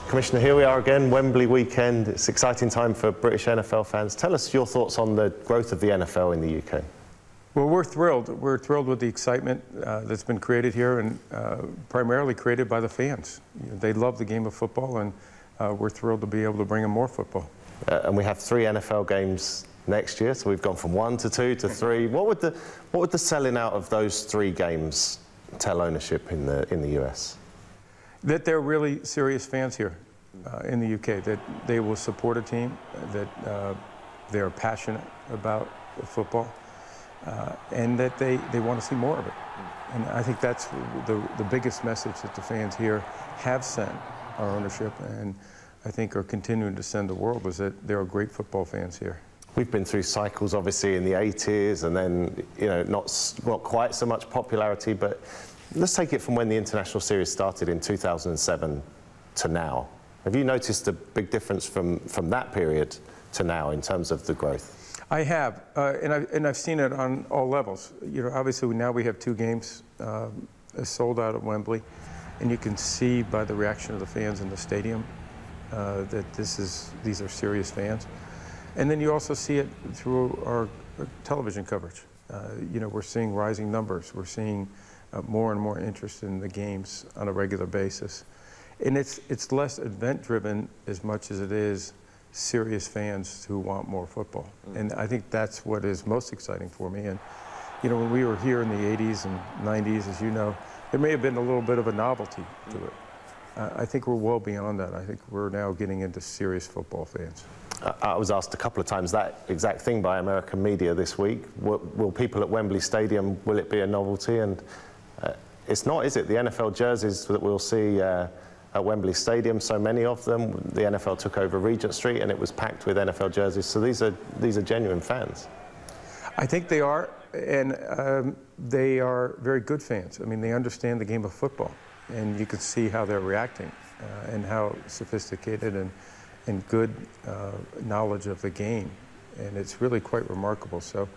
Commissioner, here we are again, Wembley weekend. It's an exciting time for British NFL fans. Tell us your thoughts on the growth of the NFL in the UK. Well, we're thrilled. We're thrilled with the excitement that's been created here, and primarily created by the fans. They love the game of football, and we're thrilled to be able to bring them more football. And we have 3 NFL games next year, so we've gone from 1 to 2 to 3. What would the selling out of those 3 games tell ownership in the US? That they're really serious fans here in the UK, that they will support a team, that they're passionate about football, and that they want to see more of it. And I think that's the biggest message that the fans here have sent our ownership, and I think are continuing to send the world, is that there are great football fans here. We've been through cycles, obviously, in the 80s, and then, you know, not quite so much popularity, but let's take it from when the international series started in 2007 to now. Have you noticed a big difference from that period to now in terms of the growth? I have, and I've seen it on all levels. You know, obviously now we have 2 games sold out at Wembley, and you can see by the reaction of the fans in the stadium that these are serious fans. And then you also see it through our television coverage. You know, we're seeing rising numbers. We're seeing more and more interest in the games on a regular basis. And it's less event-driven as much as it is serious fans who want more football. And I think that's what is most exciting for me. And, you know, when we were here in the 80s and 90s, as you know, there may have been a little bit of a novelty to it. I think we're well beyond that. I think we're now getting into serious football fans. I was asked a couple of times that exact thing by American media this week. Will people at Wembley Stadium, will it be a novelty? And it's not, is it? The NFL jerseys that we'll see at Wembley Stadium, so many of them, the NFL took over Regent Street and it was packed with NFL jerseys. So these are genuine fans. I think they are, and they are very good fans. I mean, they understand the game of football, and you can see how they're reacting and how sophisticated and good knowledge of the game, and it's really quite remarkable. So,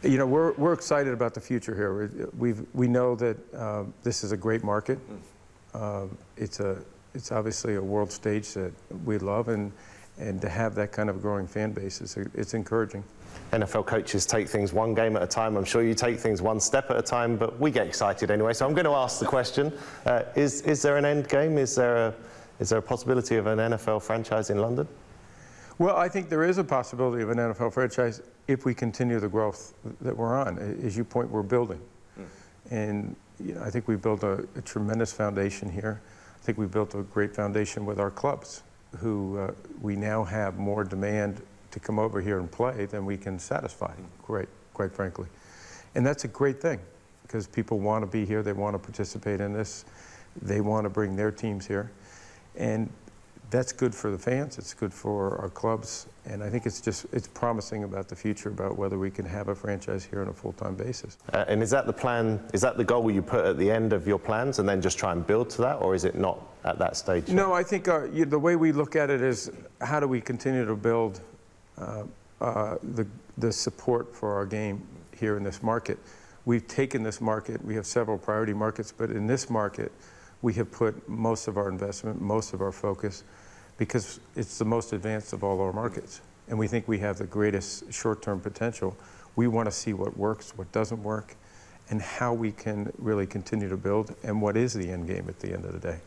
you know, we're excited about the future here. We know that this is a great market. It's obviously a world stage that we love, and to have that kind of growing fan base it's encouraging. NFL coaches take things one game at a time. I'm sure you take things one step at a time, but we get excited anyway. So I'm going to ask the question: is there an end game? Is there a possibility of an NFL franchise in London? Well, I think there is a possibility of an NFL franchise if we continue the growth that we're on. As you point, we're building. And you know, I think we've built a tremendous foundation here. I think we've built a great foundation with our clubs, who we now have more demand to come over here and play than we can satisfy, quite frankly. And that's a great thing, because people want to be here, they want to participate in this, they want to bring their teams here. And that's good for the fans, it's good for our clubs, and I think it's promising about the future, about whether we can have a franchise here on a full-time basis. And is that the plan, is that the goal you put at the end of your plans and then just try and build to that, or is it not at that stage? No, I think the way we look at it is, how do we continue to build the support for our game here in this market? We've taken this market, we have several priority markets, but in this market, we have put most of our investment, most of our focus, because it's the most advanced of all our markets. And we think we have the greatest short-term potential. We want to see what works, what doesn't work, and how we can really continue to build, and what is the end game at the end of the day.